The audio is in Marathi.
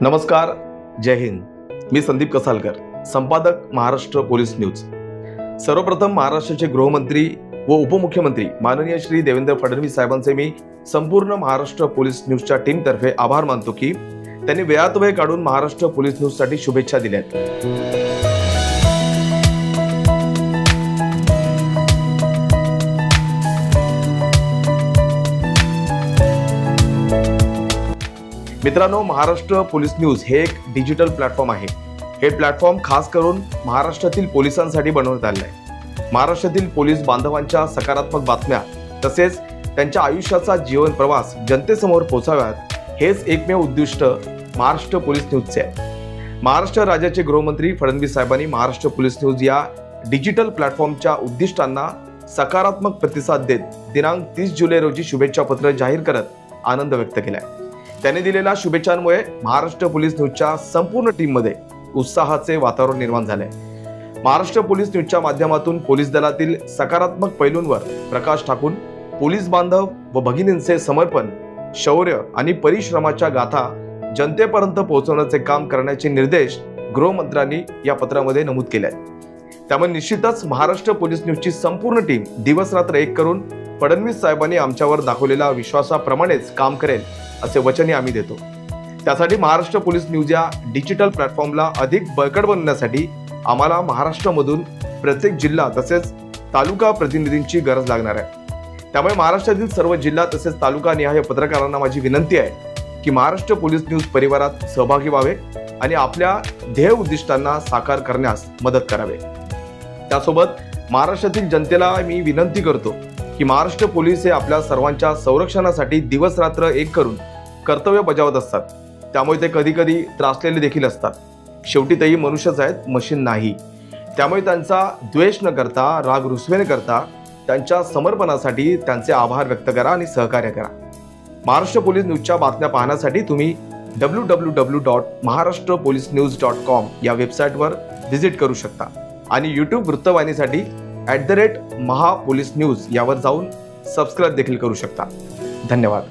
नमस्कार, जय हिंद। मी संदीप कसालकर, संपादक महाराष्ट्र पोलीस न्यूज। सर्वप्रथम महाराष्ट्राचे गृहमंत्री व उपमुख्यमंत्री माननीय श्री देवेंद्र फडणवीस साहेबांचे मी संपूर्ण महाराष्ट्र पोलीस न्यूजच्या टीमतर्फे आभार मानतो की त्यांनी वेळात वेळ काढून महाराष्ट्र पोलीस न्यूजसाठी शुभेच्छा दिल्यात। मित्रांनो, महाराष्ट्र पोलीस न्यूज हे एक डिजिटल प्लॅटफॉर्म आहे। हे प्लॅटफॉर्म खास करून महाराष्ट्रातील पोलिसांसाठी बनवण्यात आले आहे। महाराष्ट्रातील पोलीस बांधवांच्या सकारात्मक बातम्या तसेच त्यांच्या आयुष्याचा जीवन प्रवास जनतेसमोर पोहोचाव्यात, हेच एकमेव उद्दिष्ट महाराष्ट्र पोलीस न्यूजचे आहे। महाराष्ट्र राज्याचे गृहमंत्री फडणवीस साहेबांनी महाराष्ट्र पोलीस न्यूज या डिजिटल प्लॅटफॉर्मच्या उद्दिष्टांना सकारात्मक प्रतिसाद देत दिनांक 30 जुलै रोजी शुभेच्छा पत्र जाहीर करत आनंद व्यक्त केलाय। त्यांनी दिलेल्या शुभेच्छांमुळे महाराष्ट्र पोलीस न्यूजच्या संपूर्ण टीममध्ये उत्साहाचे वातावरण निर्माण झाले। महाराष्ट्र पोलीस न्यूजच्या माध्यमातून पोलीस दलातील सकारात्मक पैलूंवर प्रकाश टाकून पोलीस बांधव व भगिनींचे समर्पण, शौर्य आणि परिश्रमाच्या गाथा जनतेपर्यंत पोहोचवण्याचे काम करण्याचे निर्देश गृहमंत्र्यांनी या पत्रामध्ये नमूद केले आहेत। त्यामुळे निश्चितच महाराष्ट्र पोलीस न्यूजची संपूर्ण टीम दिवस रात्र एक करून फडणवीस साहेबांनी आमच्यावर दाखवलेल्या विश्वासाप्रमाणेच काम करेल असे वचनही आम्ही देतो। त्यासाठी महाराष्ट्र पोलीस न्यूज या डिजिटल प्लॅटफॉर्मला अधिक बळकट बनवण्यासाठी आम्हाला महाराष्ट्रामधून प्रत्येक जिल्हा तसेच तालुका प्रतिनिधींची गरज लागणार आहे। त्यामुळे महाराष्ट्रातील सर्व जिल्हा तसेच तालुका निहाय पत्रकारांना माझी विनंती आहे की महाराष्ट्र पोलीस न्यूज परिवारात सहभागी व्हावे आणि आपल्या ध्येय उद्दिष्टांना साकार करण्यास मदत करावे। त्यासोबत महाराष्ट्रातील जनतेला मी विनंती करतो की महाराष्ट्र पोलीस हे आपल्या सर्वांच्या संरक्षणासाठी दिवस रात्र एक करून कर्तव्य बजावत असतात। त्यामुळे ते कधी कधी त्रासलेले देखील असतात। शेवटी तेही मनुष्यच आहेत, मशीन नाही। त्यामुळे त्यांचा द्वेष न करता, राग रुसवे न करता त्यांच्या समर्पणासाठी त्यांचे आभार व्यक्त करा आणि सहकार्य करा। महाराष्ट्र पोलीस न्यूजच्या बातम्या पाहण्यासाठी तुम्ही www.maharashtrapolisnews.com या वेबसाईटवर व्हिजिट करू शकता आणि YouTube वृत्तवाहिनीसाठी @महापोलीस न्यूज यावर जाऊन सबस्क्राइब देखील करू शकता। धन्यवाद।